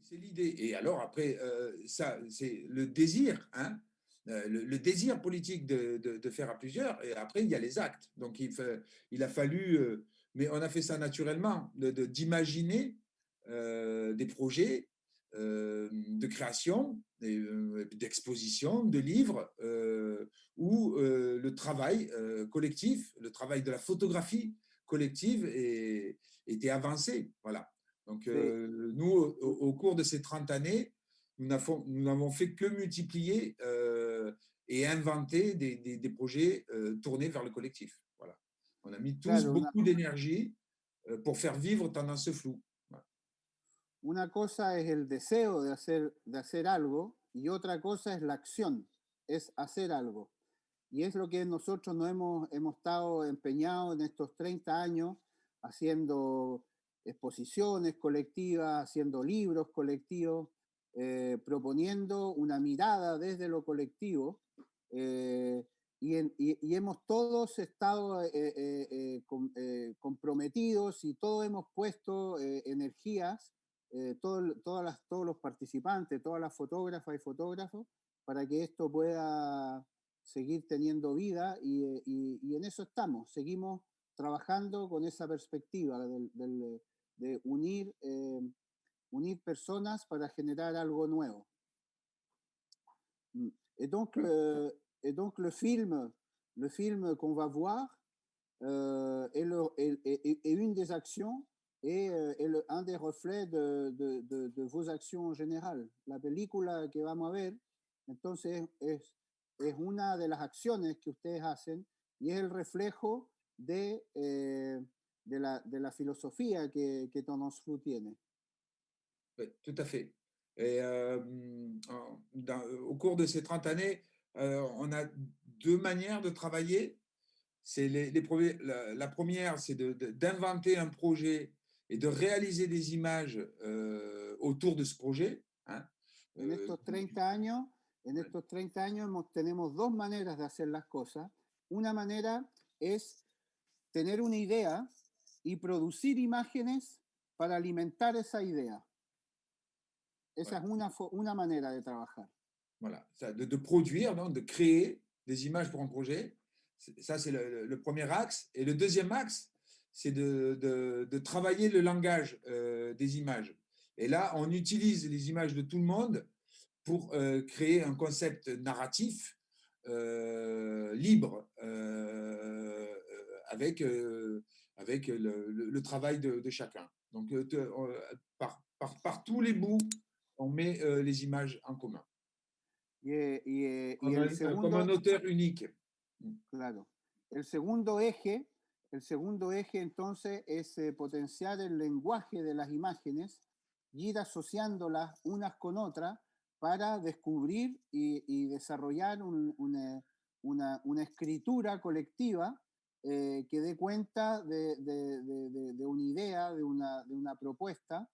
c'est l'idée. Et alors après, ça, c'est le désir, hein, le désir politique de faire à plusieurs. Et après, il y a les actes. Donc, il a fallu, mais on a fait ça naturellement, d'imaginer des projets de création, d'exposition, de livres, où le travail collectif, le travail de la photographie collective était avancé. Voilà. Donc, Sí. nous, au cours de ces 30 années, nous n'avons fait que multiplier et inventer des projets tournés vers le collectif. Voilà. On a mis tous Claro, beaucoup d'énergie pour faire vivre Tendance Floue. Voilà. una cosa es el deseo de hacer algo y otra cosa es la acción, es hacer algo. Y es lo que nosotros hemos estado empeñados en estos 30 años, haciendo exposiciones colectivas, haciendo libros colectivos, proponiendo una mirada desde lo colectivo. Y hemos todos estado comprometidos y todos hemos puesto energías, todos los participantes, todas las fotógrafas y fotógrafos, para que esto pueda seguir teniendo vida y en eso estamos, seguimos trabajando con esa perspectiva de unir personas para generar algo nuevo. Et donc, le film qu'on va voir est une des actions et un des reflets de vos actions en general. La película que vamos a ver, entonces, es una de las acciones que ustedes hacen y es el reflejo de la filosofía que Tendance Floue tiene. Oui, tout à fait. Et au cours de ces 30 années, on a deux manières de travailler. C'est la première, c'est d'inventer un projet et de réaliser des images autour de ce projet. Hein. En estos 30 años, tenemos dos maneras de hacer las cosas. Una manera es tener una idea y producir imágenes para alimentar esa idea. Esa Voilà. es una manera de trabajar. Voilà, de produire, donc, de créer des images pour un projet. Ça, c'est le premier axe. Et le deuxième axe, c'est de travailler le langage des images. Et là, on utilise les images de tout le monde pour créer un concept narratif libre avec le travail de chacun. Donc, par tous les bouts, on met les images en commun. Y Comme un auteur unique. Claro. El segundo eje entonces es potenciar el lenguaje de las imágenes y ir asociándolas unas con otras para descubrir y desarrollar una escritura colectiva que dé cuenta de una idea, de una propuesta.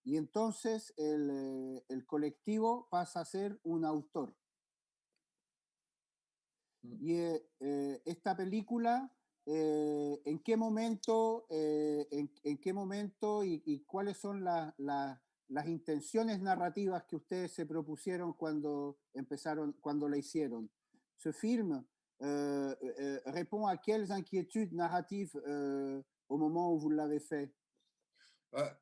Y entonces el colectivo pasa a ser un autor. Y esta película, ¿en qué momento, y cuáles son las intenciones narrativas que ustedes se propusieron cuando la hicieron? Ce film répond à quelles inquiétudes narratives au moment où vous l'avez fait?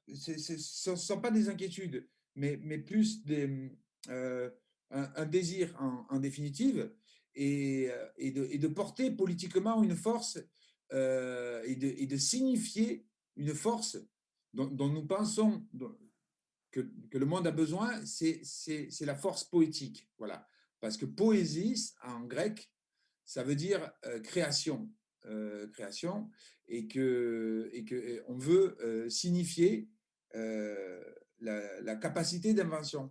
Ce ne sont pas des inquiétudes, mais plus un désir en définitive et de porter politiquement une force et de signifier une force dont nous pensons que le monde a besoin, c'est la force poétique. Voilà. Parce que poésie, en grec, ça veut dire création. Création et que on veut signifier la capacité d'invention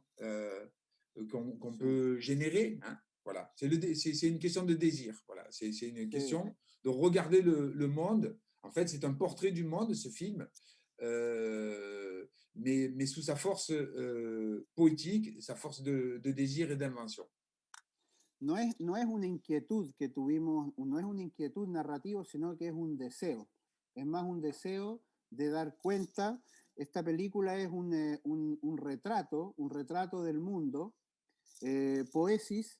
qu'on peut générer. Hein. Voilà. C'est une question de désir. Voilà. C'est une question de regarder le monde. En fait, c'est un portrait du monde, ce film, mais sous sa force poétique, sa force de désir et d'invention. No es una inquietud que tuvimos, no es una inquietud narrativa, sino que es un deseo. Es más un deseo de dar cuenta esta película es un retrato del mundo. Poesis,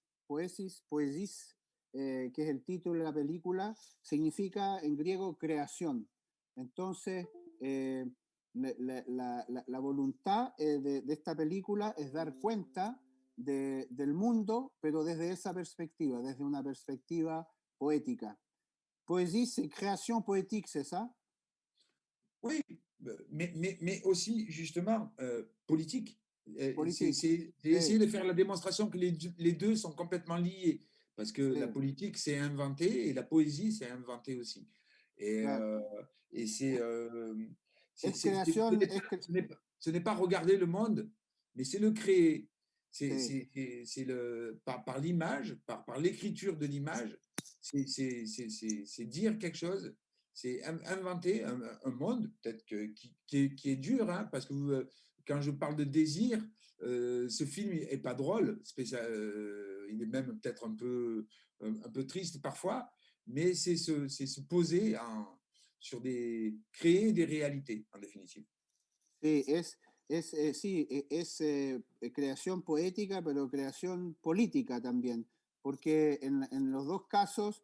que es el título de la película, significa en griego creación. Entonces, la voluntad de esta película es dar cuenta del mundo, pero desde esa perspectiva, desde una perspectiva poética. Poésie, c'est création poétique, c'est ça? Oui, mais aussi justement politique. Politique. C'est Sí, essayer de faire la démonstration que les deux sont complètement liés, parce que la sí, politique, c'est inventer, et la poésie, c'est inventer aussi. Et, claro. euh, et Es creación, ce n'est pas regarder le monde, mais c'est le créer. sí, C'est par l'image, par l'écriture de l'image, c'est dire quelque chose, c'est inventer un monde, peut-être qui est dur, hein, parce que quand je parle de désir, ce film est pas drôle, il est même peut-être un peu triste parfois, mais c'est se poser sur créer des réalités, en définitive. sí, es creación poética, pero creación política también, porque en los dos casos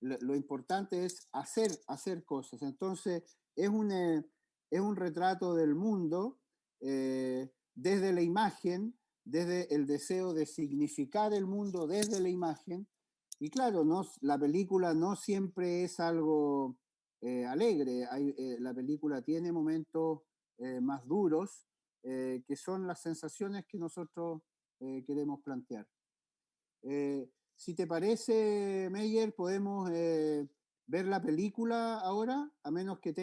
lo importante es hacer cosas. Entonces, es un retrato del mundo desde la imagen, desde el deseo de significar el mundo desde la imagen. Y claro, la película no siempre es algo alegre. La película tiene momentos más duros, que son las sensaciones que nosotros queremos plantear. Si te parece, Meyer, podemos ver la película ahora, a menos que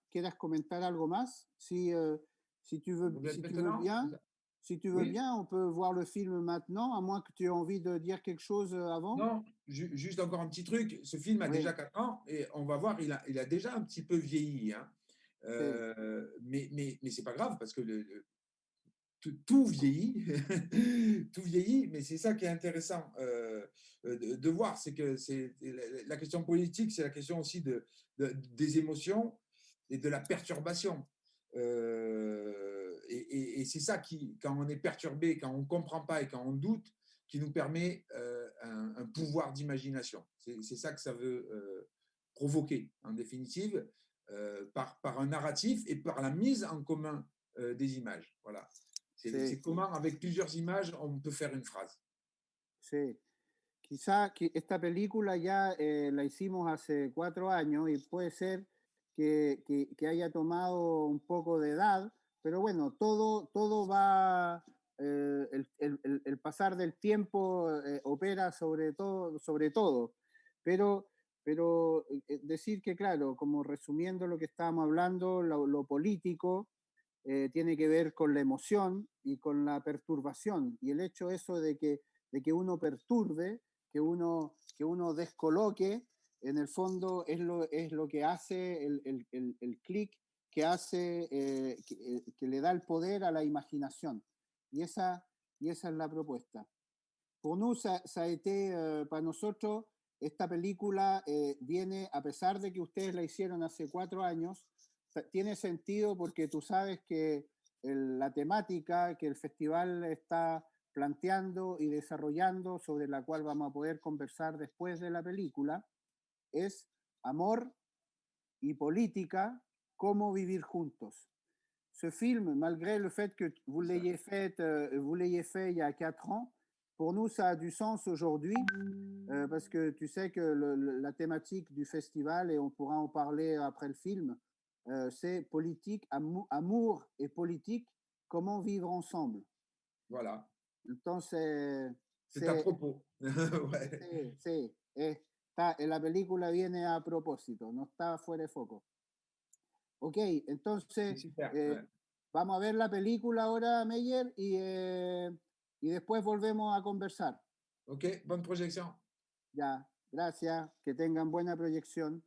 quieras comentar algo más. Si tu veux, Vous voulez si tu veux maintenant? bien, si tu veux Oui. bien, on peut voir le film maintenant, à moins que tu aies envie de dire quelque chose avant. Non, juste encore un petit truc. Ce film a Oui, déjà 4 ans et on va voir, il a déjà un petit peu vieilli, hein. sí, Mais c'est pas grave parce que tout vieillit, tout vieillit, mais c'est ça qui est intéressant de voir, c'est que la question politique, c'est la question aussi des émotions et de la perturbation. Et c'est ça qui, quand on est perturbé, quand on ne comprend pas et quand on doute, qui nous permet un pouvoir d'imagination. C'est ça que ça veut provoquer, en définitive, par un narratif et par la mise en commun des images. Voilà. sí, C'est comment, avec plusieurs images, on peut faire une phrase. sí. Quizá que esta película ya la hicimos hace 4 años y puede ser que haya tomado un poco de edad, pero bueno, todo va, el pasar del tiempo opera sobre todo. Pero, pero decir que, claro, como resumiendo lo que estábamos hablando, lo político tiene que ver con la emoción y con la perturbación. Y el hecho eso de que uno perturbe, que uno descoloque, en el fondo es lo que hace el clic que hace, que le da el poder a la imaginación. Y esa es la propuesta. Pour nous, ça a été, para nosotros, esta película viene, a pesar de que ustedes la hicieron hace 4 años, tiene sentido porque tú sabes que la temática que el festival está planteando y desarrollando, sobre la cual vamos a poder conversar después de la película, es amor y política, cómo vivir juntos. Ce film, malgré le fait que vous l'ayez fait il y a 4 ans, pour nous, ça a du sens aujourd'hui, parce que tu sais que la thématique du festival, et on pourra en parler après le film, c'est politique, amour et politique, comment vivre ensemble. Voilà. Entonces, C'est à propos. Ouais. sí, la película viene a propósito, no está fuera de foco. Ok, C'est entonces super. Ouais. vamos a ver la película ahora, Meyer, y después volvemos a conversar. OK, bonne projection. Ya, gracias, que tengan buena proyección.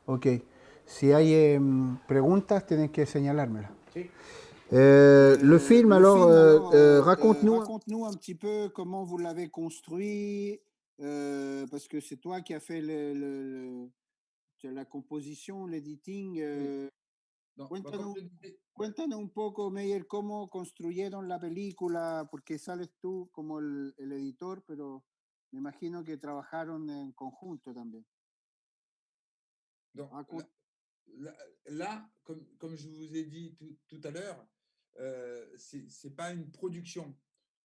Ok. Si hay preguntas, tienen que señalármelas. Sí. Le film, alors, raconte-nous. Raconte-nous un petit peu comment vous l'avez construit, parce que c'est toi qui as fait la composition, l'editing. Oui. Donc, bah, comme Cuéntanos, je disais, ouais. cuéntanos un poco, Meyer, cómo construyeron la película, porque sales tú como el editor, pero me imagino que trabajaron en conjunto también. Donc Racon- là, comme je vous ai dit tout à l'heure, c'est pas une production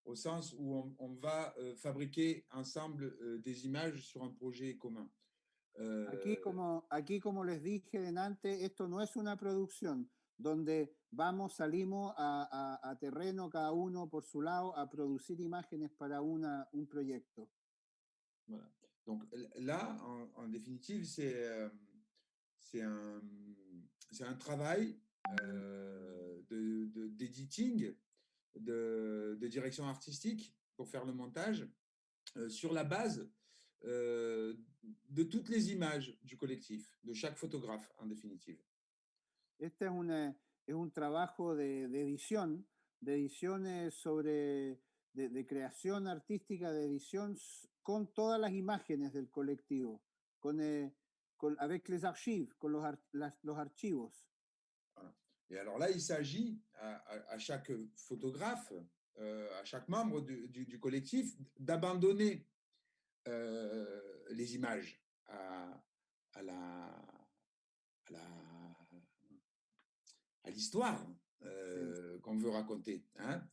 au sens où on va fabriquer ensemble des images sur un projet commun. Euh, Aquí, como les dije delante, esto no es una producción donde vamos, salimos a terreno cada uno por su lado a producir imágenes para un proyecto. voilà. Donc là, en définitive, c'est un, c'est un travail d'editing, de direction artistique pour faire le montage sur la base de toutes les images du collectif, de chaque photographe en définitive. Este es un trabajo de edición de creación artística, de edición con todas las imágenes del colectivo, avec les archives, con los archivos. Voilà. Et alors là, il s'agit à chaque photographe, à chaque membre du collectif, d'abandonner les images à la, à la, à l'histoire qu'on veut raconter. Hein,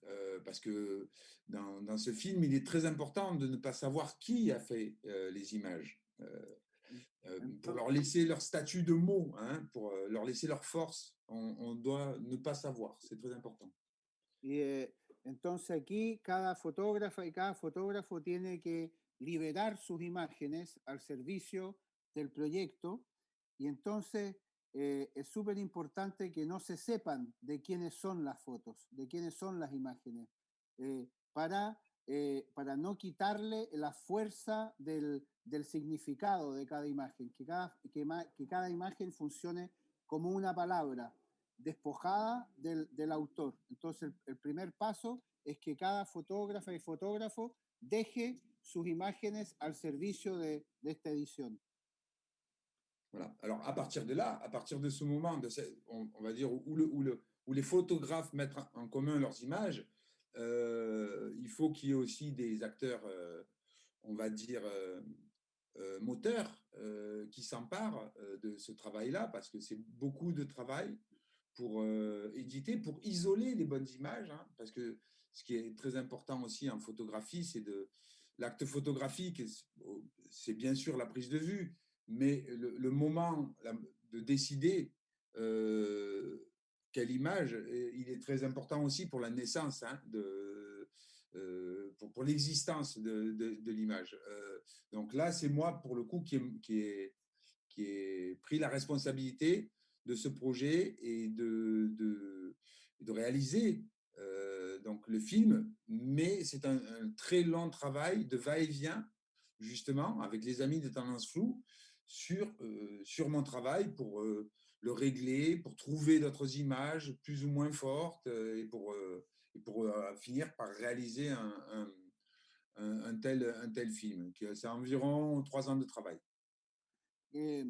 parce que dans ce film, il est très important de ne pas savoir qui a fait les images. Pour leur laisser leur statut de mots, hein, pour leur laisser leur force, on doit ne pas savoir. C'est très important. Y entonces aquí cada fotógrafa y cada fotógrafo tiene que liberar sus imágenes al servicio del proyecto y entonces es súper importante que no se sepan de quiénes son las fotos, de quiénes son las imágenes, eh, para no quitarle la fuerza del significado de cada imagen, que cada imagen funcione como una palabra despojada del autor. Entonces, el primer paso es que cada fotógrafa y fotógrafo deje sus imágenes al servicio de esta edición. Voilà. Alors, à partir de là, à partir de ce moment, on va dire, où les photographes mettent en commun leurs images, il faut qu'il y ait aussi des acteurs, on va dire, moteurs qui s'emparent de ce travail-là, parce que c'est beaucoup de travail pour éditer, pour isoler les bonnes images, hein, parce que ce qui est très important aussi en photographie, c'est l'acte photographique, c'est bien sûr la prise de vue, mais le moment de décider quelle image, il est très important aussi pour la naissance, hein, pour l'existence de l'image. Donc là, c'est moi, pour le coup, qui ai pris la responsabilité de ce projet et de réaliser donc le film, mais c'est un très long travail de va-et-vient, justement, avec les amis de Tendance Floue, sur mon travail pour le régler, pour trouver d'autres images plus ou moins fortes et pour finir par réaliser un tel film. C'est environ 3 ans de travail. Eh,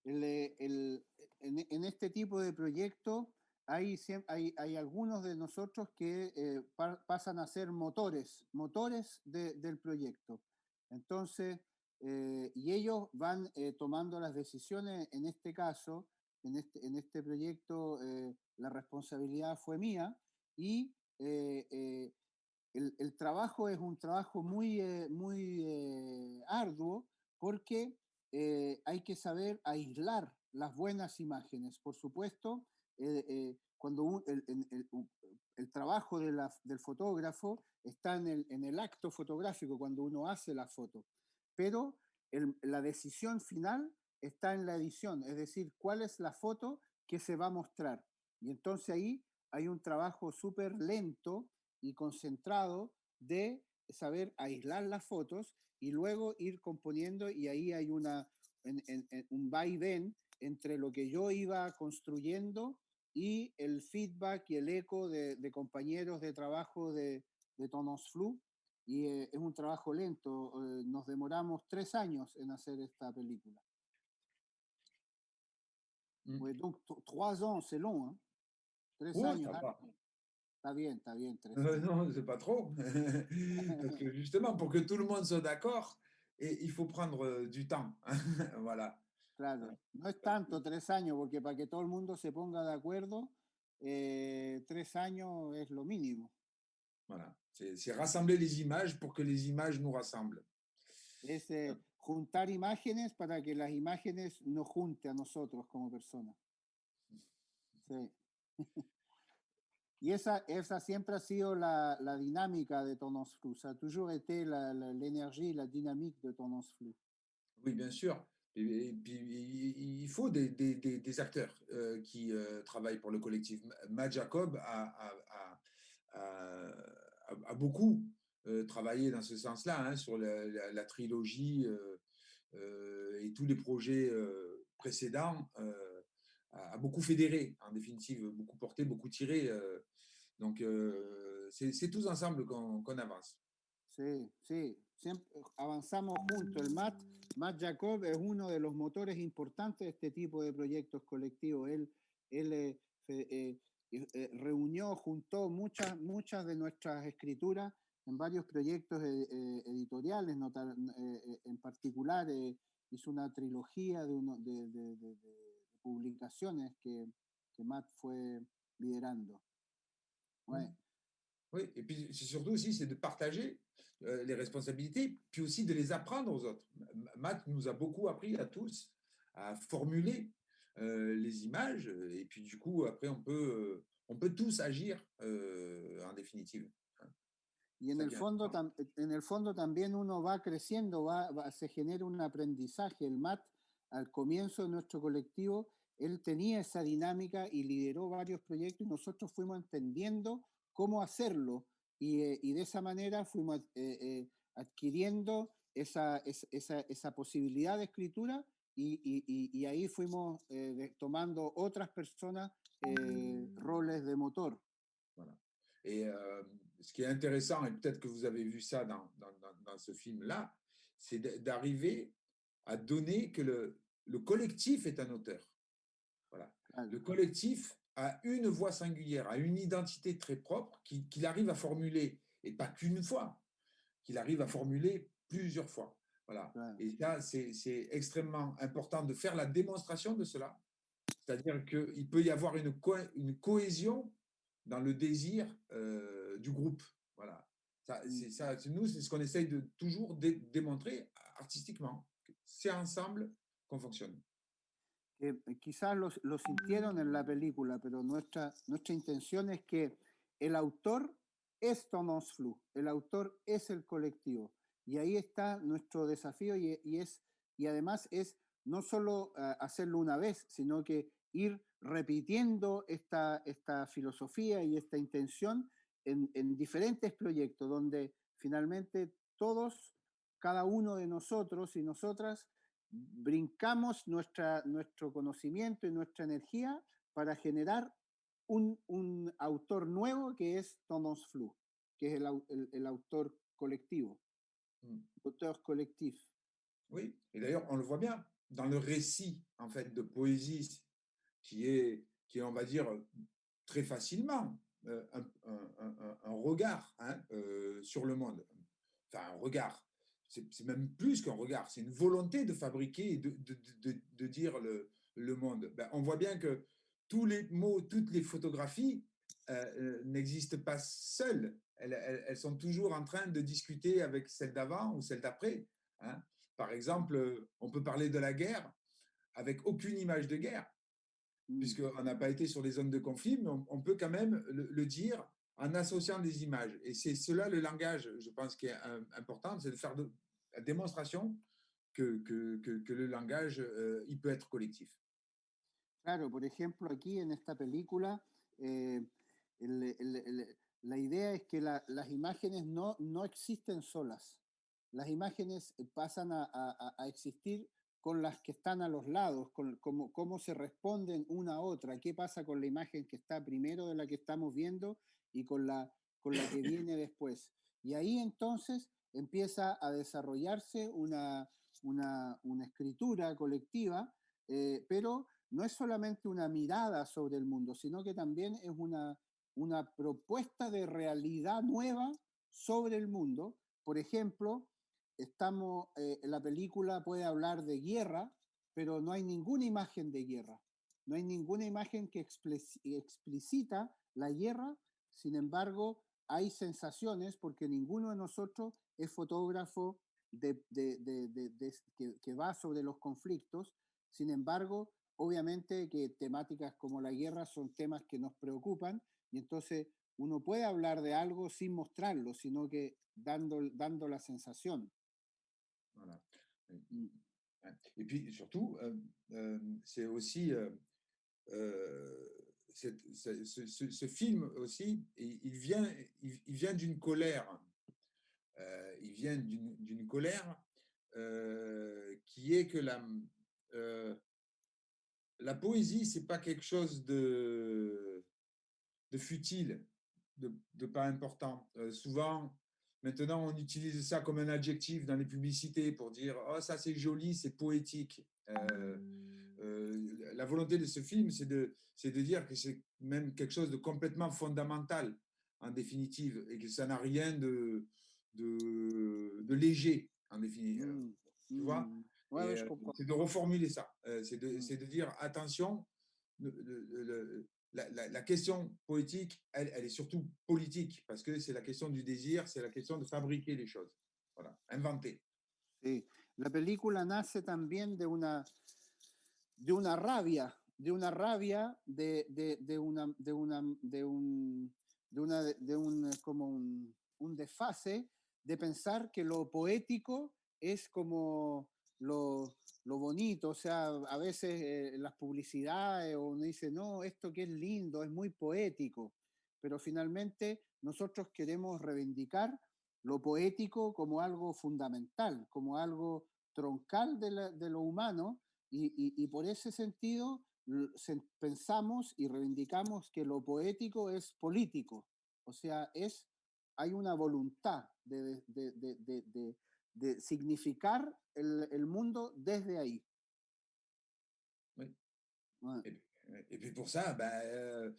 en este tipo de proyectos hay algunos de nosotros que pasan a ser motores del proyecto. Entonces, y ellos van tomando las decisiones. En este caso, en este proyecto, la responsabilidad fue mía y el trabajo es un trabajo muy arduo porque hay que saber aislar las buenas imágenes. Por supuesto, cuando el trabajo del fotógrafo está en el acto fotográfico, cuando uno hace la foto, pero la decisión final está en la edición, es decir, cuál es la foto que se va a mostrar. Y entonces ahí hay un trabajo súper lento y concentrado de saber aislar las fotos y luego ir componiendo, y ahí hay un vaivén entre lo que yo iba construyendo y el feedback y el eco de compañeros de trabajo de Tendance Flou. Y es un trabajo lento. Nos demoramos 3 años en hacer esta película. Ouais, donc 3 ans, c'est long. Hein? 3 Oh, años. ça va. Está bien, 3 años. Non, c'est pas trop. Parce que justement, pour que tout le monde soit d'accord, il faut prendre du temps. Voilà. Claro, no es tanto 3 años, porque para que todo el mundo se ponga de acuerdo, 3 años es lo mínimo. Voilà. C'est rassembler les images pour que les images nous rassemblent. Es juntar imágenes para que las imágenes nos junten a nosotros como personas. Sí. Y esa siempre ha sido la dinámica de Tendance Flou. Ça a toujours été l'énergie, la dynamique de Tendance Flou. Oui, bien sûr. Et puis, il faut des acteurs qui travaillent pour le collectif. Matt Jacob a beaucoup travaillé dans ce sens-là, hein, sur la trilogie et tous les projets précédents, a beaucoup fédéré, en définitive, beaucoup porté, beaucoup tiré. Donc, c'est tous ensemble qu'on avance. Sí, sí, siempre avanzamos juntos. Matt Jacob es uno de los motores importantes de este tipo de proyectos colectivos. Él reunió, juntó muchas de nuestras escrituras en varios proyectos editoriales. En particular, hizo una trilogía de publicaciones que Matt fue liderando. Ouais. Oui, et puis c'est surtout aussi, c'est de partager les responsabilités, puis aussi de les apprendre aux autres. Matt nous a beaucoup appris à tous à formuler les images, et puis du coup, après, on peut tous agir en définitive. Y en el fondo también uno va creciendo, se genera un aprendizaje. El Matt, al comienzo de nuestro colectivo, él tenía esa dinámica y lideró varios proyectos y nosotros fuimos entendiendo cómo hacerlo y de esa manera fuimos adquiriendo esa posibilidad de escritura y ahí fuimos tomando otras personas roles de motor. Voilà. Et ce qui est intéressant, et peut-être que vous avez vu ça dans ce film-là, c'est d'arriver à donner que le collectif est un auteur. Voilà. Le collectif a une voix singulière, a une identité très propre qu'il arrive à formuler, et pas qu'une fois, qu'il arrive à formuler plusieurs fois. Voilà. Et ça, c'est extrêmement important de faire la démonstration de cela. C'est-à-dire qu'il peut y avoir une cohésion dans le désir du groupe. Voilà. Nous, c'est ce qu'on essaye de toujours démontrer artistiquement. C'est ensemble qu'on fonctionne. Quizás lo sintieron en la película, pero nuestra intención es que el autor es Tendance Flou, el autor es el colectivo. Y ahí está nuestro desafío y además es no solo hacerlo una vez, sino que ir repitiendo esta filosofía y esta intención en diferentes proyectos, donde finalmente todos, cada uno de nosotros y nosotras, brincamos nuestro conocimiento y nuestra energía para generar un autor nuevo que es Tendance Flou, que es el autor colectivo, auteur collectif. Oui, et d'ailleurs, on le voit bien dans le récit en fait de poésie qui est on va dire, très facilement un regard hein, sur le monde. Enfin, un regard. C'est même plus qu'un regard, c'est une volonté de fabriquer et de dire le monde. Ben, on voit bien que tous les mots, toutes les photographies n'existent pas seules. Elles sont toujours en train de discuter avec celle d'avant ou celle d'après. Hein. Par exemple, on peut parler de la guerre avec aucune image de guerre, puisqu'on n'a pas été sur les zones de conflit, mais on peut quand même le dire en associant des images. Et c'est cela le langage, je pense, qui est important, c'est de faire la démonstration que le langage, il peut être collectif. Claro, por ejemplo, aquí en esta película, la idea es que las imágenes no existen solas. Las imágenes pasan a existir con las que están a los lados, cómo se responden una a otra, qué pasa con la imagen que está primero de la que estamos viendo y con la que viene después. Y ahí entonces empieza a desarrollarse una escritura colectiva, pero no es solamente una mirada sobre el mundo, sino que también es una propuesta de realidad nueva sobre el mundo. Por ejemplo, la película puede hablar de guerra, pero no hay ninguna imagen de guerra. No hay ninguna imagen que explicita la guerra. Sin embargo, hay sensaciones porque ninguno de nosotros es fotógrafo que va sobre los conflictos. Sin embargo, obviamente que temáticas como la guerra son temas que nos preocupan y entonces uno puede hablar de algo sin mostrarlo, sino que dando la sensación. Voilà. Et puis surtout, c'est aussi ce film aussi, il vient d'une colère. Il vient d'une colère qui est que la poésie, c'est pas quelque chose de futile, de pas important. Souvent, maintenant, on utilise ça comme un adjectif dans les publicités pour dire oh, ça c'est joli, c'est poétique. La volonté de ce film, c'est de dire que c'est même quelque chose de complètement fondamental, en définitive, et que ça n'a rien de léger, en définitive. Tu vois? Ouais, ouais, je comprends. C'est de reformuler ça. C'est de dire attention, la question poétique, elle est surtout politique, parce que c'est la question du désir, c'est la question de fabriquer les choses. Voilà, inventer. Sí. La película nace también de una rabia, como un desfase de pensar que lo poético es como lo bonito, o sea, a veces las publicidades uno dice, no, esto que es lindo, es muy poético, pero finalmente nosotros queremos reivindicar lo poético como algo fundamental, como algo troncal de lo humano, y por ese sentido pensamos y reivindicamos que lo poético es político, o sea, hay una voluntad de significar el mundo desde ahí. Oui. Ouais. Et puis pour ça, ben,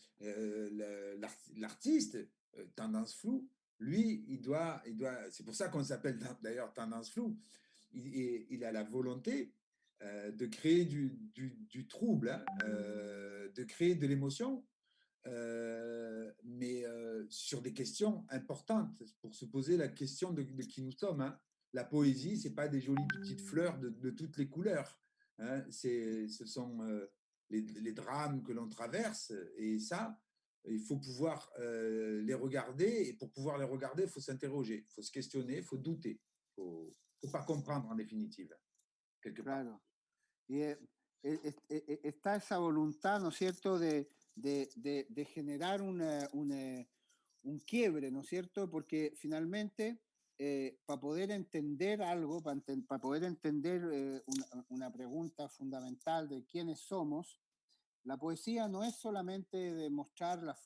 l'artiste, Tendance Floue, lui, c'est pour ça qu'on s'appelle d'ailleurs Tendance Floue, il a la volonté de créer du trouble, hein, de créer de l'émotion, mais sur des questions importantes, pour se poser la question de qui nous sommes. Hein. La poésie, c'est pas des jolies petites fleurs de toutes les couleurs. Hein. Ce sont les drames que l'on traverse, et ça, il faut pouvoir les regarder, et pour pouvoir les regarder, il faut s'interroger, il faut se questionner, il faut douter, il ne faut pas comprendre en définitive, quelque part. Claro. Y está esa voluntad, ¿no es cierto?, de generar un quiebre, ¿no es cierto? Porque finalmente, para poder entender algo, para poder entender una pregunta fundamental de quiénes somos, la poesía no es solamente demostrar las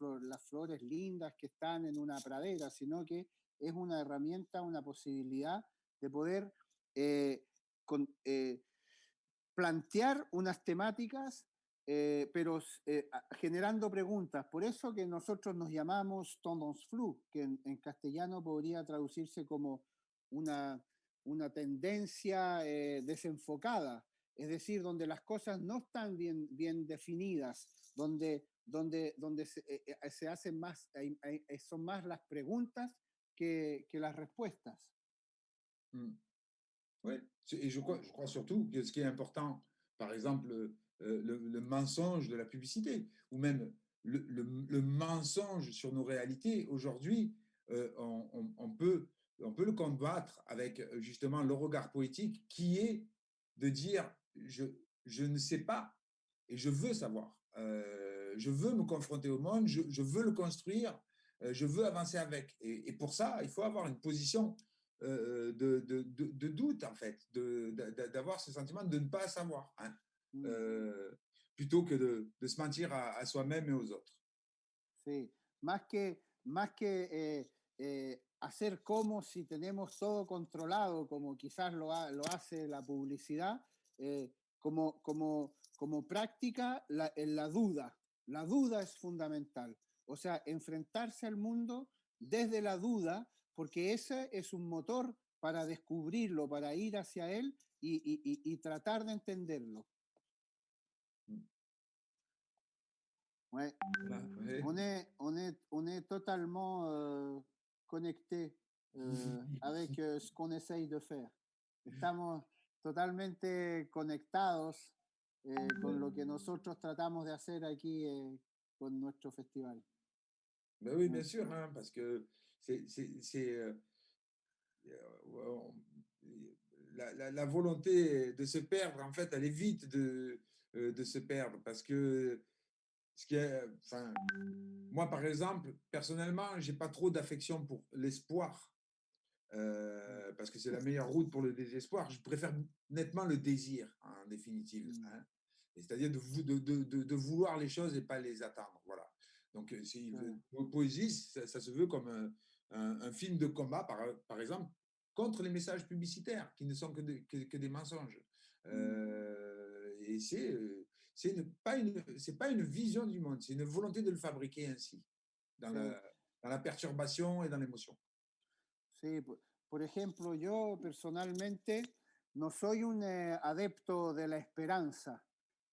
flores lindas que están en una pradera, sino que es una herramienta, una posibilidad de poder plantear unas temáticas, pero generando preguntas. Por eso que nosotros nos llamamos tendance floue, que en castellano podría traducirse como una tendencia desenfocada, es decir, donde las cosas no están bien definidas, donde se hacen más, son más las preguntas que las respuestas. Mm. Oui, et je crois surtout que ce qui est important, par exemple, le mensonge de la publicité, ou même le mensonge sur nos réalités, aujourd'hui, on peut le combattre avec justement le regard poétique qui est de dire je ne sais pas et je veux savoir. Je veux me confronter au monde, je veux le construire, je veux avancer avec. Et pour ça, il faut avoir une position de doute, en fait, d'avoir ce sentiment de ne pas savoir, hein, plutôt que de se mentir à soi-même et aux autres. Sí, más que hacer como si tenemos todo controlado, como quizás lo hace la publicidad, como práctica, en la duda. La duda es fundamental. O sea, enfrentarse al mundo desde la duda, porque ese es un motor para descubrirlo, para ir hacia él y tratar de entenderlo. Ouais. Voilà, ouais. On est totalement connecté avec ce qu'on essaye de faire. Estamos totalmente conectados con lo que nosotros tratamos de hacer aquí con nuestro festival. Ben oui, bien Ouais. sûr, hein, parce que on- la volonté de se perdre, en fait, elle évite de se perdre parce que ce qui est, enfin, moi, par exemple, personnellement, j'ai pas trop d'affection pour l'espoir parce que c'est la meilleure route pour le désespoir. Je préfère nettement le désir, en définitive, Mm. hein. C'est-à-dire de vouloir les choses et pas les attendre. Voilà. Donc, poésie, ça se veut comme un film de combat, par exemple, contre les messages publicitaires qui ne sont que des mensonges. Et c'est pas une vision du monde, c'est une volonté de le fabriquer ainsi, dans Sí. dans la perturbation et dans l'émotion. Sí, por ejemplo, yo personalmente no soy un adepto de la esperanza,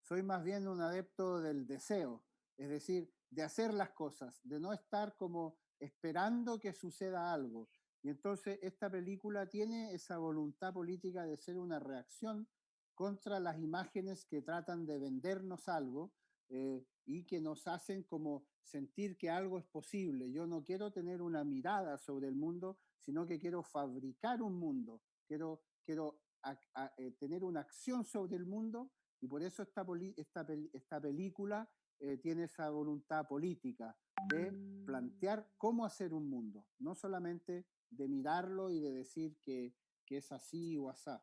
soy más bien un adepto del deseo, es decir, de hacer las cosas, de no estar como esperando que suceda algo. Y entonces esta película tiene esa voluntad política de ser una reacción contra las imágenes que tratan de vendernos algo y que nos hacen como sentir que algo es posible. Yo no quiero tener una mirada sobre el mundo, sino que quiero fabricar un mundo, quiero tener una acción sobre el mundo y por eso esta película tiene esa voluntad política de plantear cómo hacer un mundo, no solamente de mirarlo y de decir que es así o asá.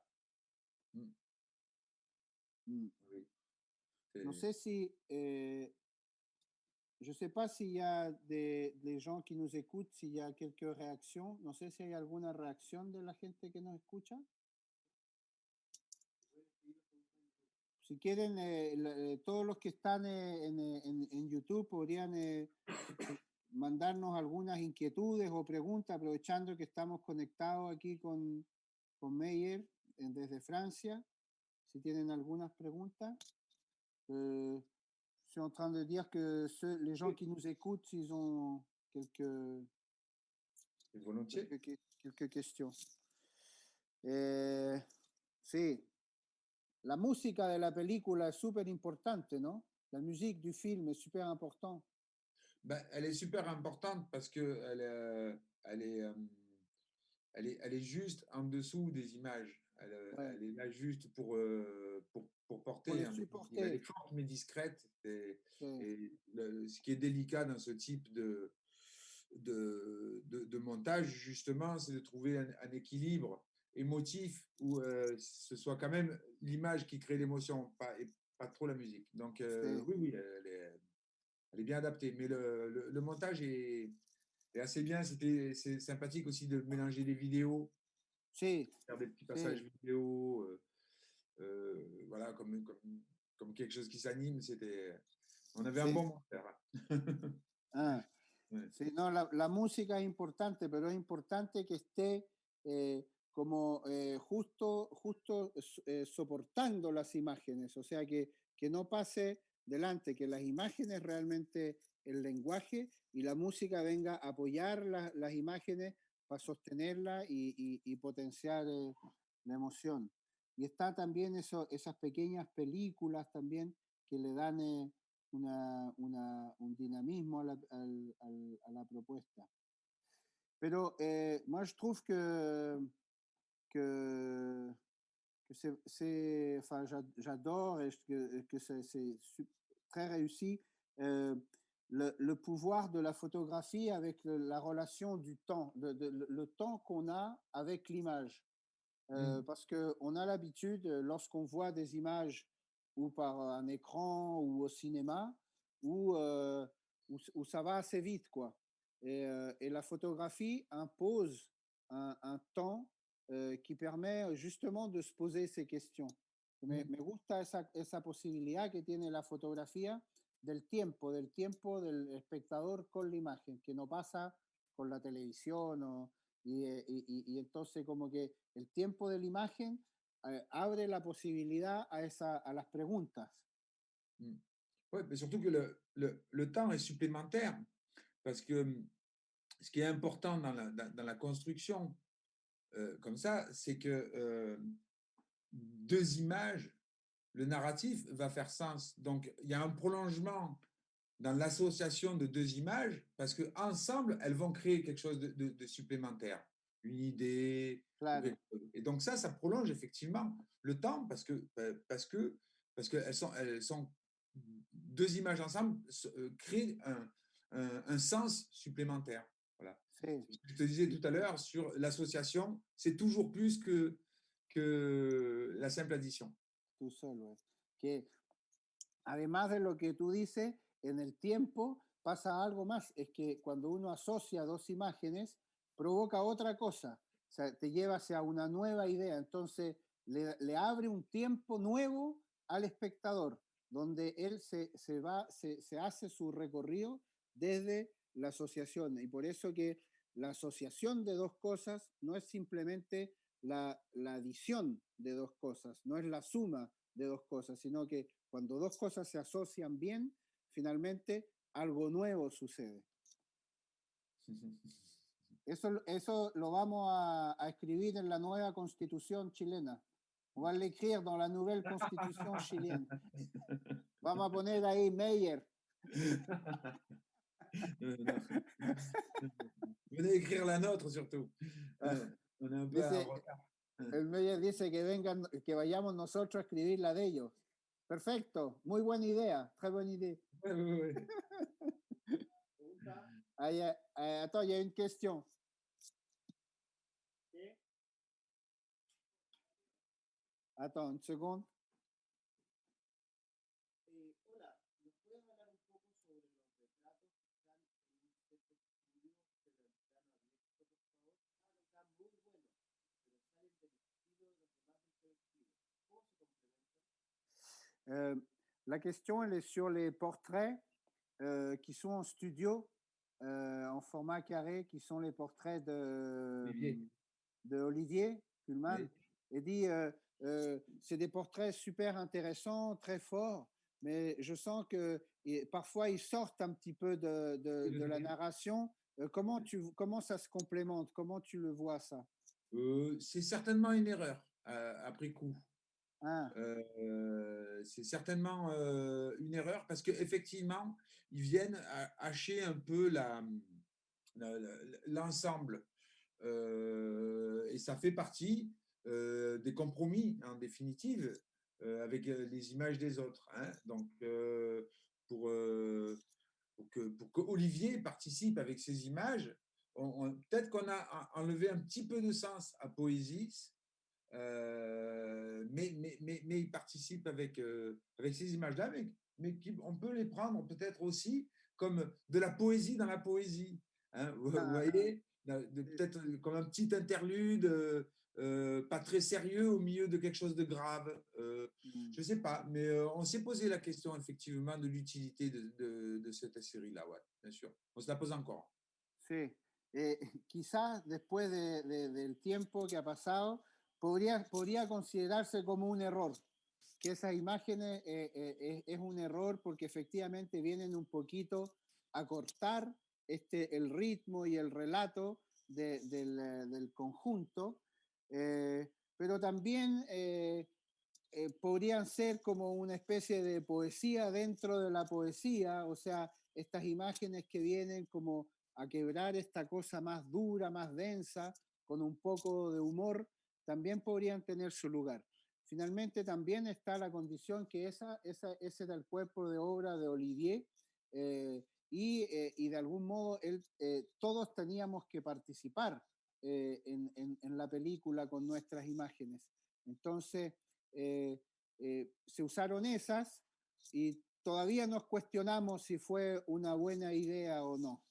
Mm. Mm. Oui. No sé si je ne sais pas s'il y a des gens qui nous écoutent, s'il y a quelques réactions. No sé si hay alguna reacción de la gente que nos escucha. Si quieren, todos los que están en YouTube podrían mandarnos algunas inquietudes o preguntas, aprovechando que estamos conectados aquí con Meyer desde Francia. Si tienen algunas preguntas. Je suis en train de dire que les gens qui nous écoutent, ils ont Volontiers. quelques questions. Sí, la música de la película es súper importante, ¿no? La musique du film est super important. Ben, elle est super importante parce que elle est, elle est juste en dessous des images. Ouais, Elle est là juste pour pour porter, les en définitive. Elle est supporter. forte mais discrète. Sí, Et ce qui est délicat dans ce type de montage, justement, c'est de trouver un équilibre émotif où ce soit quand même l'image qui crée l'émotion, et pas trop la musique. Donc, sí, oui, oui, elle est bien adaptée. Mais le montage est assez bien. C'est sympathique aussi de mélanger des vidéos, sí, faire des petits passages sí, vidéo, voilà, comme quelque chose qui s'anime. On avait un sí. bon monteur. Ah, Ouais. sí, no, la música es importante, pero es importante que esté como justo soportando las imágenes, o sea, que no pase delante, que las imágenes realmente el lenguaje y la música venga a apoyar las imágenes para sostenerla y potenciar la emoción. Y está también esas pequeñas películas también que le dan un dinamismo a la propuesta. Pero moi, je trouve que, enfin, j'adore et que c'est très réussi. le pouvoir de la photographie avec la relation du temps, le temps qu'on a avec l'image. Parce qu'on a l'habitude, lorsqu'on voit des images ou par un écran ou au cinéma, où, où ça va assez vite, quoi. Et la photographie impose un temps qui permet justement de se poser ces questions. Me gusta esa posibilidad que tiene la fotografía del tiempo del espectador con la imagen, que no pasa con la televisión y entonces como que el tiempo de la imagen abre la posibilidad a las preguntas. Oui, mais surtout que le temps est supplémentaire parce que ce qui est important dans la construction comme ça, c'est que deux images, le narratif va faire sens. Donc, il y a un prolongement dans l'association de deux images parce qu'ensemble, elles vont créer quelque chose de supplémentaire, une idée. Claro. Et donc ça prolonge effectivement le temps parce que elles sont deux images ensemble créent un sens supplémentaire. Voilà. Sí. Ce que je te disais tout à l'heure sur l'association, c'est toujours plus que la simple addition. Tú solo. Que además de lo que tú dices, en el tiempo pasa algo más, es que cuando uno asocia dos imágenes, provoca otra cosa, o sea, te lleva hacia una nueva idea, entonces le abre un tiempo nuevo al espectador, donde él se hace su recorrido desde la asociación, y por eso que la asociación de dos cosas no es simplemente la adición de dos cosas, no es la suma de dos cosas, sino que cuando dos cosas se asocian bien, finalmente algo nuevo sucede. Eso lo vamos a escribir en la nueva constitución chilena. On va l'écrire dans la nouvelle constitution chilienne. Vamos a poner ahí Meyer. Venez écrire la nôtre surtout. On est un peu en retard. El Meyer dice que vengan, que vayamos nosotros a escribir la de ellos. Perfecto, muy buena idea, très bonne idée. Ouais. Attends, il y a une question. Attends, une seconde. Hola, ¿nos puedes hablar un poco sobre los retratos que están en un set de estudio pero en plano abierto, por favor? Están muy buenos, pero salen del estilo de los demás del colectivo. ¿Cómo se complementan? La question, elle est sur les portraits qui sont en studio, en format carré, qui sont les portraits de Olivier Kuhlmann. Oui. Et dit, c'est des portraits super intéressants, très forts, mais je sens que parfois ils sortent un petit peu de la narration. Comment ça se complémente? Comment tu le vois ça? C'est certainement une erreur après coup. Ah. C'est certainement une erreur parce qu'effectivement, ils viennent hacher un peu l'ensemble. Et ça fait partie des compromis, en définitive, avec les images des autres. Hein. Donc, pour que Olivier participe avec ces images, peut-être qu'on a enlevé un petit peu de sens à Poésis, mais il participe avec ces images-là, mais on peut les prendre peut-être aussi comme de la poésie dans la poésie. Hein, vous voyez, peut-être comme un petit interlude, pas très sérieux au milieu de quelque chose de grave. Je ne sais pas, mais on s'est posé la question effectivement de l'utilité de cette série-là, ouais, bien sûr. On se la pose encore. Sí, quizás después del tiempo que ha pasado, podría considerarse como un error, que esas imágenes es un error porque efectivamente vienen un poquito a cortar el ritmo y el relato del conjunto, pero también podrían ser como una especie de poesía dentro de la poesía, o sea, estas imágenes que vienen como a quebrar esta cosa más dura, más densa, con un poco de humor, también podrían tener su lugar. Finalmente también está la condición que ese era el cuerpo de obra de Olivier, y de algún modo todos teníamos que participar en la película con nuestras imágenes. Entonces, se usaron esas y todavía nos cuestionamos si fue una buena idea o no.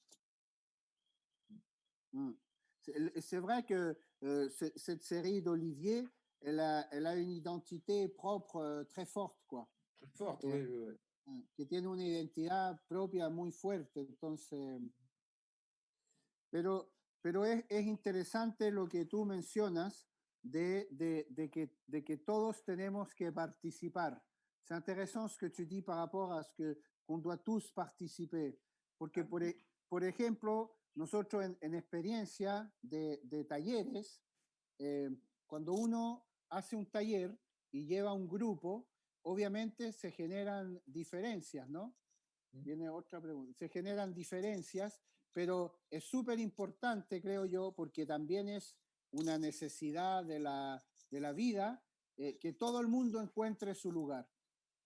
C'est vrai que cette série d'Olivier, elle a une identité propre très forte, quoi. Très forte, oui, oui, oui. Que tiene una identidad propia muy fuerte, entonces, pero es interesante lo que tú mencionas de que todos tenemos que participar. C'est intéressant ce que tu dis par rapport à ce qu'on doit tous participer, porque por ejemplo, nosotros en experiencia de talleres, cuando uno hace un taller y lleva un grupo, obviamente se generan diferencias, ¿no? Viene otra pregunta. Se generan diferencias, pero es súper importante, creo yo, porque también es una necesidad de la vida, que todo el mundo encuentre su lugar.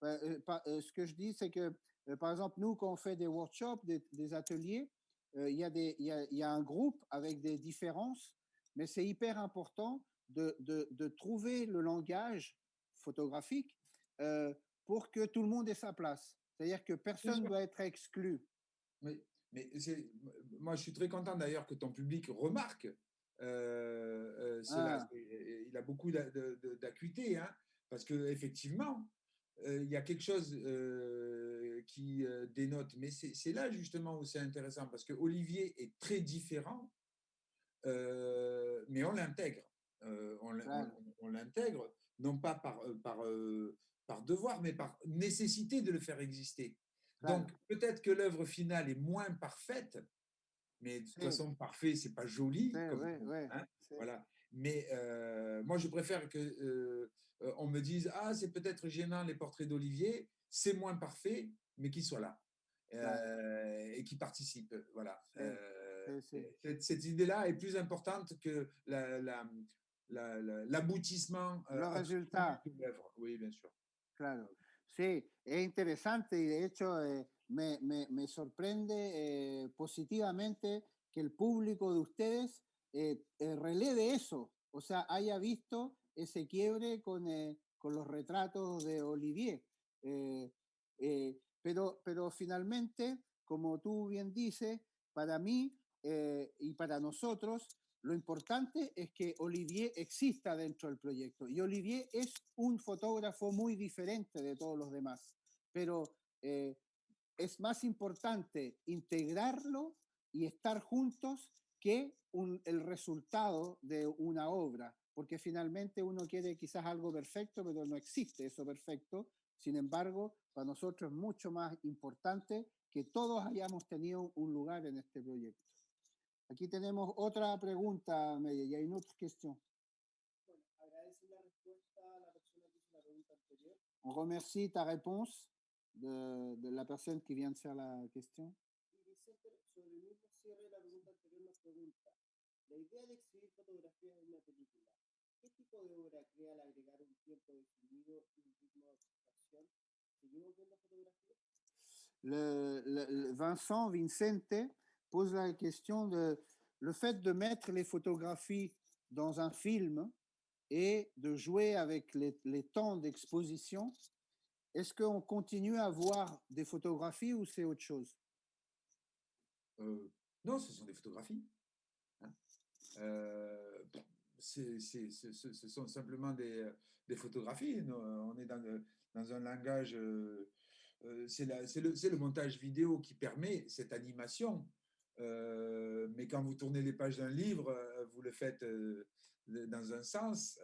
Ce que je dis, c'est que, par exemple, nous, quand on fait des workshops, des ateliers, il y a un groupe avec des différences, mais c'est hyper important de trouver le langage photographique pour que tout le monde ait sa place. C'est-à-dire que personne ne doit être exclu. Oui, mais moi, je suis très content d'ailleurs que ton public remarque cela. Il a beaucoup d'acuité, hein, parce qu'effectivement, il y a quelque chose qui dénote. Mais c'est là justement où c'est intéressant, parce que Olivier est très différent, mais on l'intègre. On l'intègre, non pas par devoir, mais par nécessité de le faire exister. Donc, peut-être que l'œuvre finale est moins parfaite, mais de toute façon, parfait, c'est pas joli. Hein, voilà. Mais moi, je préfère que on me dise, ah, c'est peut-être gênant les portraits d'Olivier, c'est moins parfait, mais qu'il soit là et qu'il participe. Voilà. Cette idée-là est plus importante que l'aboutissement Le résultat de l'œuvre. Oui, bien sûr. Claro, sí, es interesante y de hecho me sorprende positivamente que el público de ustedes releve eso, o sea, haya visto ese quiebre con los retratos de Olivier. Pero finalmente, como tú bien dices, para mí y para nosotros, lo importante es que Olivier exista dentro del proyecto. Y Olivier es un fotógrafo muy diferente de todos los demás, pero es más importante integrarlo y estar juntos que el resultado de una obra, porque finalmente uno quiere quizás algo perfecto, pero no existe eso perfecto. Sin embargo, para nosotros es mucho más importante que todos hayamos tenido un lugar en este proyecto. Aquí tenemos otra pregunta, Media, y hay una otra cuestión. Bueno, agradece la respuesta a la persona que hizo la pregunta anterior. On remercie ta réponse de la personne qui vient de faire la question. Y Vicente, sobre el mismo cierre de la pregunta anterior, nos pregunta, la idea de exhibir fotografías en una película, ¿qué tipo de obra crea al agregar un tiempo definido y un ritmo de observación? ¿Seguimos viendo fotografías? Vincent, Vincente, pose la question de le fait de mettre les photographies dans un film et de jouer avec les temps d'exposition. Est-ce qu'on continue à voir des photographies ou c'est autre chose? Non, ce sont des photographies. Hein. Ce sont simplement des photographies. On est dans un langage... c'est le montage vidéo qui permet cette animation. Mais quand vous tournez les pages d'un livre, vous le faites dans un sens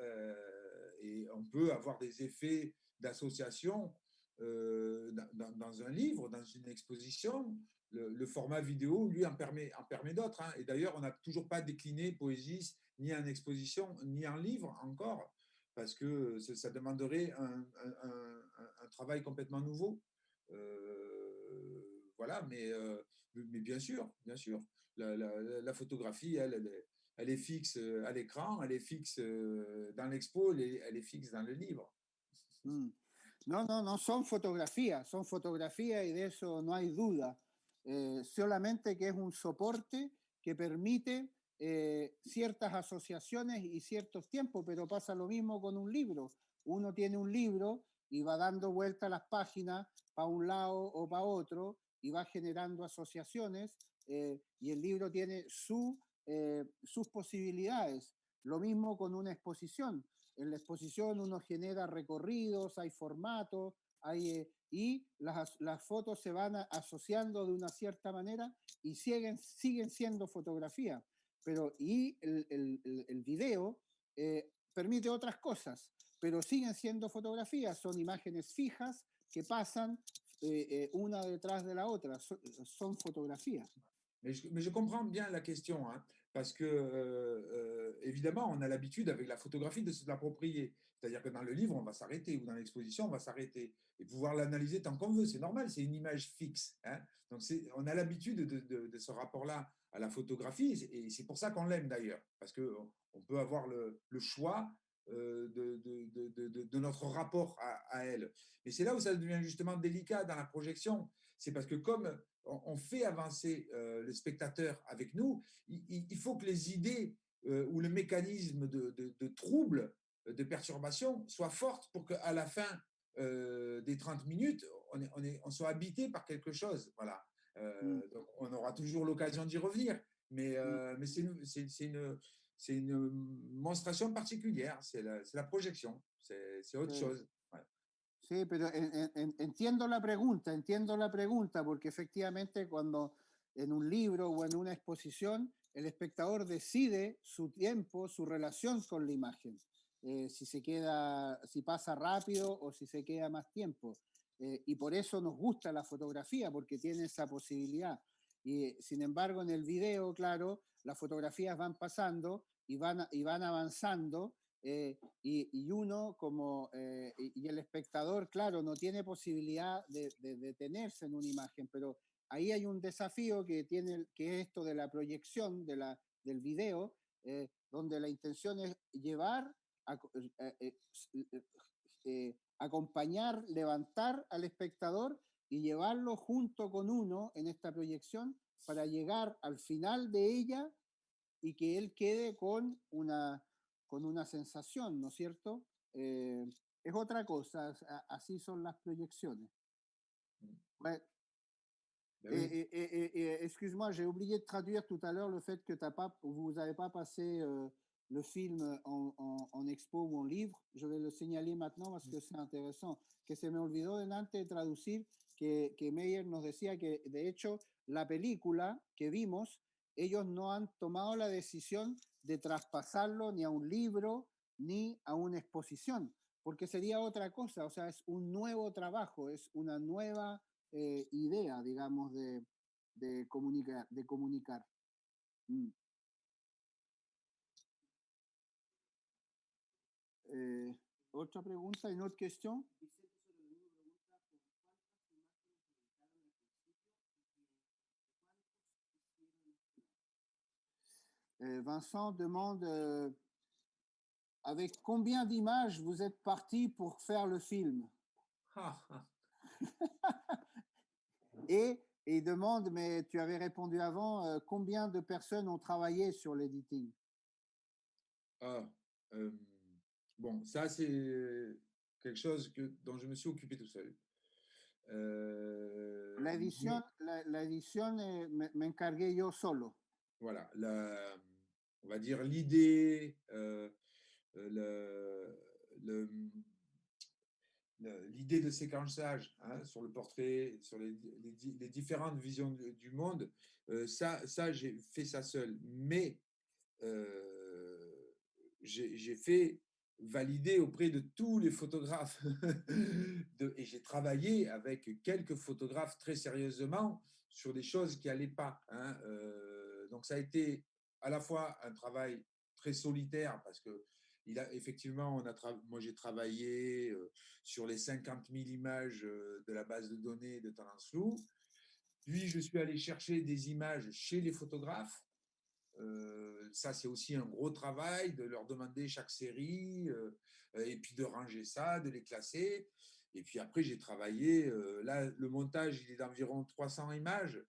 et on peut avoir des effets d'association dans un livre, dans une exposition. Le format vidéo, lui, en permet d'autres. Hein. Et d'ailleurs, on n'a toujours pas décliné Poésis ni en exposition, ni en livre encore, parce que ça demanderait un travail complètement nouveau. Voilà, mais bien sûr, la photographie, elle est fixe à l'écran, elle est fixe dans l'expo, elle est fixe dans le livre. No, son fotografías y de eso no hay duda. solamente que es un soporte que permite ciertas asociaciones y ciertos tiempos, pero pasa lo mismo con un libro. Uno tiene un libro y va dando vuelta las páginas para un lado o para otro y va generando asociaciones y el libro tiene sus posibilidades. Lo mismo con una exposición. En la exposición uno genera recorridos, hay formatos, y las fotos se van asociando de una cierta manera y siguen siendo fotografía. Pero el video permite otras cosas, pero siguen siendo fotografías, son imágenes fijas que pasan una detrás de la otra, son fotografías. Mais je comprends bien la question, hein, parce que, évidemment, on a l'habitude avec la photographie de se l'approprier. C'est-à-dire que dans le livre, on va s'arrêter, ou dans l'exposition, on va s'arrêter et pouvoir l'analyser tant qu'on veut. C'est normal, c'est une image fixe, hein. Donc, on a l'habitude de ce rapport-là à la photographie, et c'est pour ça qu'on l'aime d'ailleurs, parce qu'on peut avoir le choix de notre rapport à elle. Mais c'est là où ça devient justement délicat dans la projection. C'est parce que comme on fait avancer le spectateur avec nous, il faut que les idées ou le mécanisme de trouble, de perturbation, soient fortes pour qu'à la fin des 30 minutes, on soit habité par quelque chose. Voilà. Donc on aura toujours l'occasion d'y revenir, mais c'est une monstration particulière, c'est la projection, c'est autre chose. Ouais. Sí, pero entiendo la pregunta, porque efectivamente cuando en un libro o en una exposición el espectador decide su tiempo, su relación con la imagen, si pasa rápido o si se queda más tiempo. Y por eso nos gusta la fotografía, porque tiene esa posibilidad. Y sin embargo, en el video, claro, las fotografías van pasando y van avanzando y uno y el espectador, claro, no tiene posibilidad de detenerse en una imagen, pero ahí hay un desafío que es esto de la proyección del video, donde la intención es llevar, acompañar, levantar al espectador y llevarlo junto con uno en esta proyección para llegar al final de ella y que él quede con una sensación, ¿no es cierto? Es otra cosa, así son las proyecciones. Ouais. Excuse-moi, j'ai oublié de traduire tout à l'heure le fait que vous n'avez pas passé le film en expo ou en livre. Je vais le signaler maintenant parce que c'est intéressant. Que se me olvidó delante de traducir que Meyer nos decía que de hecho la película que vimos, ellos no han tomado la decisión de traspasarlo ni a un libro ni a una exposición, porque sería otra cosa, o sea, es un nuevo trabajo, es una nueva idea, digamos, de comunicar. Mm. Otra pregunta, une autre question? Vincent demande avec combien d'images vous êtes parti pour faire le film? Et il demande, mais tu avais répondu avant, combien de personnes ont travaillé sur l'editing? Bon, ça c'est quelque chose dont je me suis occupé tout seul. La edición me encargué yo solo. Voilà, on va dire l'idée, l'idée de séquençage, hein, sur le portrait, sur les différentes visions du monde, ça j'ai fait ça seul. Mais j'ai fait valider auprès de tous les photographes et j'ai travaillé avec quelques photographes très sérieusement sur des choses qui n'allaient pas, hein. Donc ça a été à la fois un travail très solitaire parce que effectivement, moi j'ai travaillé sur les 50 000 images de la base de données de Tendance Floue. Puis je suis allé chercher des images chez les photographes. Ça, c'est aussi un gros travail de leur demander chaque série et puis de ranger ça, de les classer. Et puis après, j'ai travaillé. Là, le montage, il est d'environ 300 images.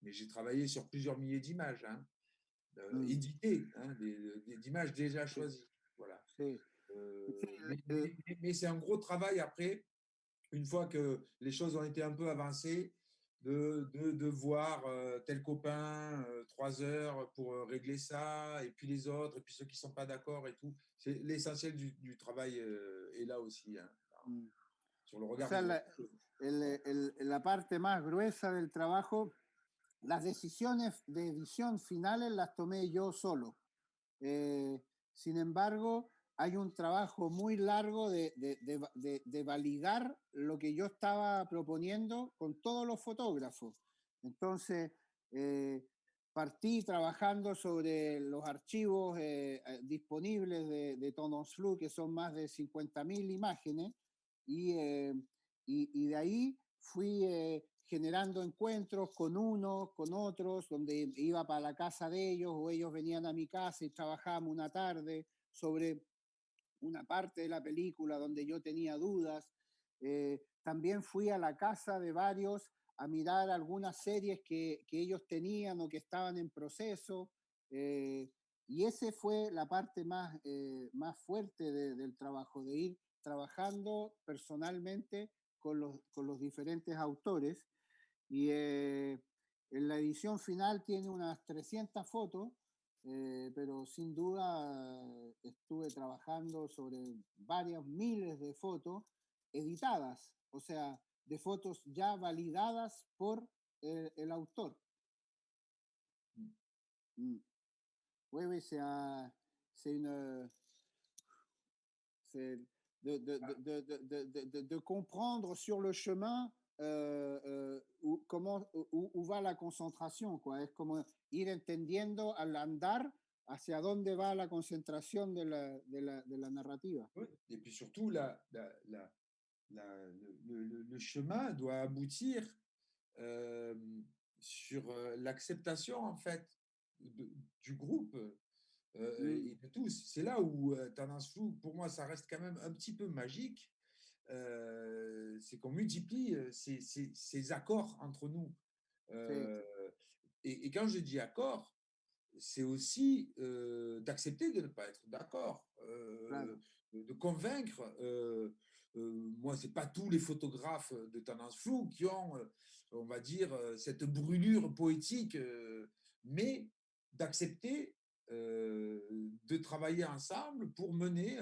mais j'ai travaillé sur plusieurs milliers d'images, hein, éditées, hein, d'images déjà choisies. Voilà. Sí. Mais c'est un gros travail après, une fois que les choses ont été un peu avancées, de voir tel copain 3 heures pour régler ça, et puis les autres, et puis ceux qui ne sont pas d'accord et tout. C'est l'essentiel du travail est là aussi, hein, sur le O regard sea, des la, autres. la parte más gruesa del trabajo, las decisiones de edición finales las tomé yo solo. Sin embargo, hay un trabajo muy largo de validar lo que yo estaba proponiendo con todos los fotógrafos. Entonces, partí trabajando sobre los archivos disponibles de Tondance Flou, que son más de 50.000 imágenes, y de ahí fui generando encuentros con unos, con otros, donde iba para la casa de ellos o ellos venían a mi casa y trabajábamos una tarde sobre una parte de la película donde yo tenía dudas. También fui a la casa de varios a mirar algunas series que ellos tenían o que estaban en proceso. Y esa fue la parte más fuerte del trabajo, de ir trabajando personalmente con los diferentes autores. Y en la edición final tiene unas 300 fotos, pero sin duda estuve trabajando sobre varias miles de fotos editadas, o sea, de fotos ya validadas por el autor. Oui, oui, c'est une. C'est de comprendre sur le chemin où va la concentration, quoi. Es como ir entendiendo al andar hacia dónde va la concentración de la narrativa. Oui. Et puis surtout, le chemin doit aboutir sur l'acceptation, en fait, du groupe et de tous. C'est là où Tendance Floue, pour moi, ça reste quand même un petit peu magique. C'est qu'on multiplie ces accords entre nous. Et quand je dis accord, c'est aussi d'accepter de ne pas être d'accord, Claro. de convaincre. Moi, ce n'est pas tous les photographes de Tendance Floue qui ont, on va dire, cette brûlure poétique, mais d'accepter de travailler ensemble pour mener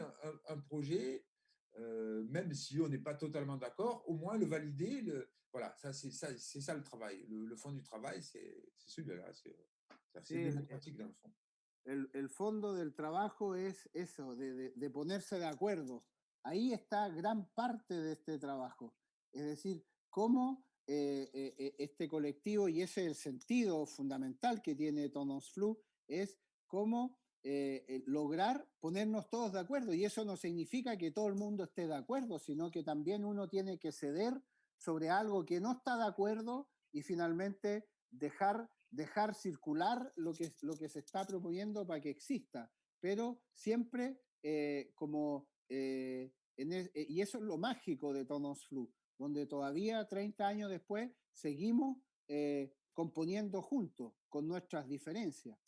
un projet, même si on n'est pas totalement d'accord, au moins le valider. Voilà, c'est ça le travail. Le fond du travail, c'est celui-là. C'est assez Sí, démocratique dans le fond. el fondo del trabajo es eso, de ponerse de acuerdo. Ahí está gran parte de este trabajo. Es decir, cómo este colectivo, y ese es el sentido fundamental que tiene Tondance Flou, es cómo lograr ponernos todos de acuerdo. Y eso no significa que todo el mundo esté de acuerdo, sino que también uno tiene que ceder sobre algo que no está de acuerdo y finalmente dejar circular lo que se está proponiendo para que exista, pero siempre y eso es lo mágico de Tondance Flou, donde todavía 30 años después seguimos componiendo juntos con nuestras diferencias.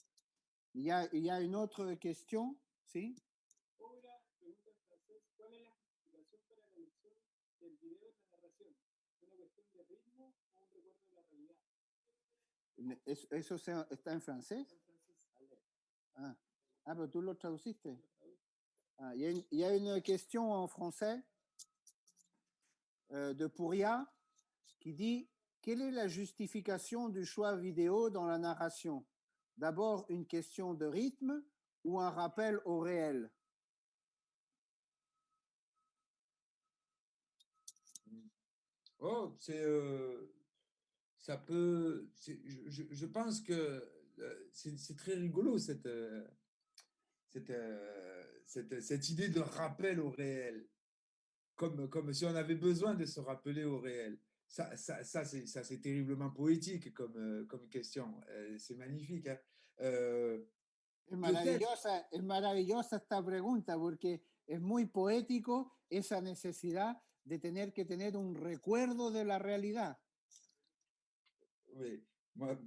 Il y a une autre question, ¿sí? Obra, pregunta en francés, ¿cuál es la justificación para la elección del video en la narración? ¿Es una cuestión de ritmo o un recuerdo de la realidad? ¿Eso está en francés? Ah, pero tú lo traduciste. Ah, il y a une question en français de Pouria qui dit: quelle est la justification du choix vidéo dans la narration? D'abord une question de rythme ou un rappel au réel? Oh, ça peut. Je pense que c'est très rigolo cette idée de rappel au réel, comme si on avait besoin de se rappeler au réel. Ça c'est terriblement poétique comme question. C'est magnifique. Hein. Es maravillosa esta pregunta porque es muy poético esa necesidad de tener que tener un recuerdo de la realidad. Oui, moi,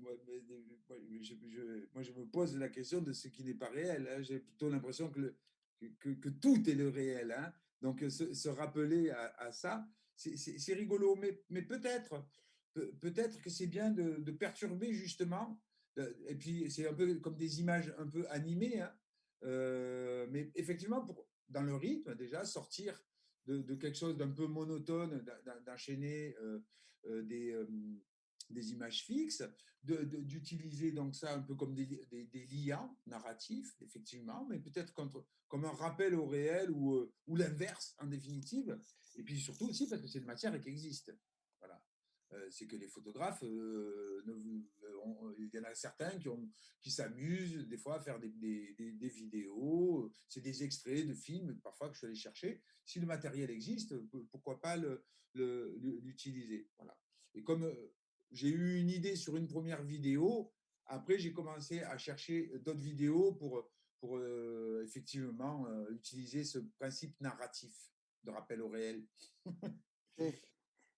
je me pose la question de ce qui n'est pas réel, hein. J'ai plutôt l'impression que tout est le réel, hein. Donc, se rappeler à ça, c'est rigolo, mais peut-être que c'est bien de perturber justement. Et puis, c'est un peu comme des images un peu animées, hein. Mais effectivement, dans le rythme, déjà, sortir de quelque chose d'un peu monotone, d'enchaîner des images fixes, d'utiliser donc ça un peu comme des liens narratifs, effectivement, mais peut-être comme un rappel au réel ou l'inverse en définitive. Et puis surtout aussi parce que c'est une matière qui existe. Voilà. C'est que les photographes, il y en a certains qui s'amusent des fois à faire des vidéos, c'est des extraits de films parfois que je suis allé chercher. Si le matériel existe, pourquoi pas l'utiliser. Voilà. Et comme j'ai eu une idée sur une première vidéo, après j'ai commencé à chercher d'autres vidéos pour effectivement utiliser ce principe narratif de rappel au réel. Sí.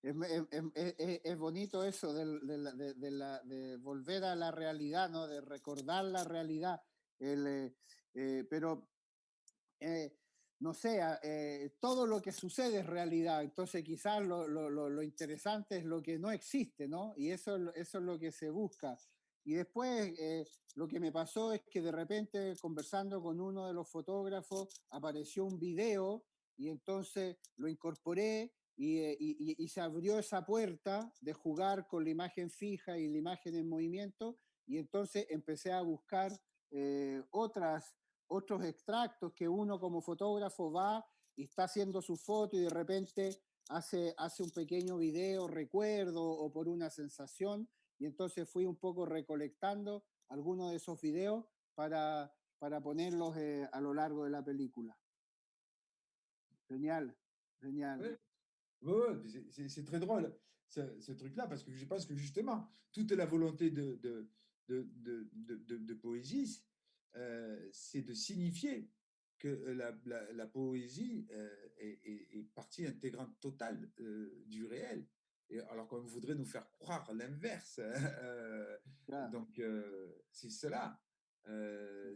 Es bonito eso de volver a la realidad, ¿no? De recordar la realidad. Pero no sé, todo lo que sucede es realidad, entonces quizás lo interesante es lo que no existe, ¿no? Y eso es lo que se busca. Y después lo que me pasó es que de repente conversando con uno de los fotógrafos apareció un video y entonces lo incorporé y se abrió esa puerta de jugar con la imagen fija y la imagen en movimiento y entonces empecé a buscar otros extractos que uno como fotógrafo va y está haciendo su foto y de repente hace un pequeño video, recuerdo o por una sensación y entonces fui un poco recolectando algunos de esos videos para ponerlos a lo largo de la película. Genial, genial. Ouais. Ouais, c'est très drôle, ce truc-là, parce que je pense que justement, toute la volonté de poésie, c'est de signifier que la poésie est partie intégrante totale du réel. Et alors qu'on voudrait nous faire croire l'inverse. Claro. Donc, c'est cela,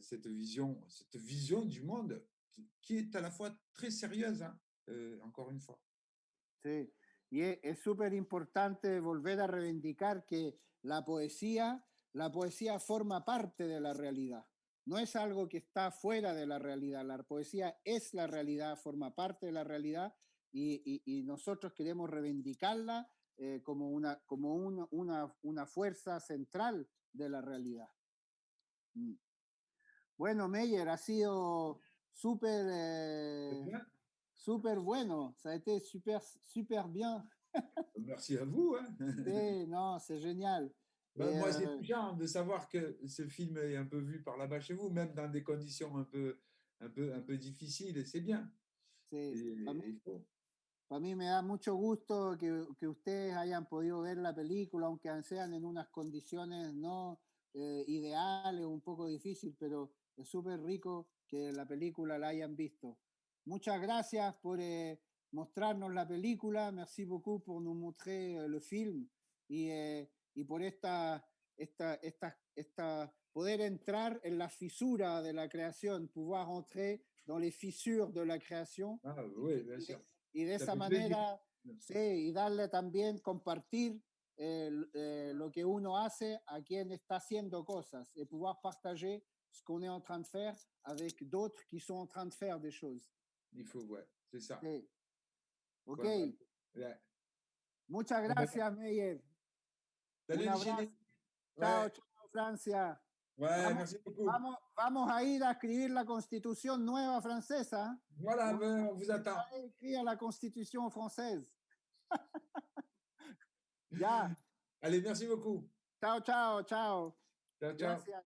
cette vision du monde qui est à la fois très sérieuse, hein, encore une fois. Sí, y es súper importante volver a reivindicar que la poesía forma parte de la realidad. No es algo que está fuera de la realidad. La poesía es la realidad, forma parte de la realidad y nosotros queremos reivindicarla como una fuerza central de la realidad. Mm. Bueno, Meyer, ha sido súper súper bueno. Ça a été super, super bien. Merci à vous, hein. Sí, no, c'est génial. Ben, moi, c'est touchant de savoir que ce film est un peu vu par là-bas chez vous, même dans des conditions un peu difficiles, et c'est bien. Sí, Il faut. para mí me da mucho gusto que ustedes hayan podido ver la película, aunque sean en unas condiciones no ideales, un poco difícil, pero es súper rico que la película la hayan visto. Muchas gracias por mostrarnos la película. Merci beaucoup pour nous montrer le film y por poder entrar en la fisura de la creación, pouvoir entrer dans les fissures de la création. Ah, oui, bien sûr. Y de Ça esa fait plaisir. manera, sí, y darle también, compartir lo que uno hace a quien está haciendo cosas et pouvoir partager ce qu'on est en train de faire avec d'autres qui sont en train de faire des choses. Il faut, ouais, c'est ça. Sí. Ok, Ouais, ouais. Ouais. muchas Bon, ben, gracias, Meyer. salut, Un Michel. abrazo. Chao, Ouais, chao, Francia. ouais, merci beaucoup. Vamos a ir a escribir la constitución nueva francesa. Voilà, On ben, on vous attend. va écrire la constitution française. Ya. Allez, merci beaucoup. Chao, chao, chao. Ciao, ciao. Gracias.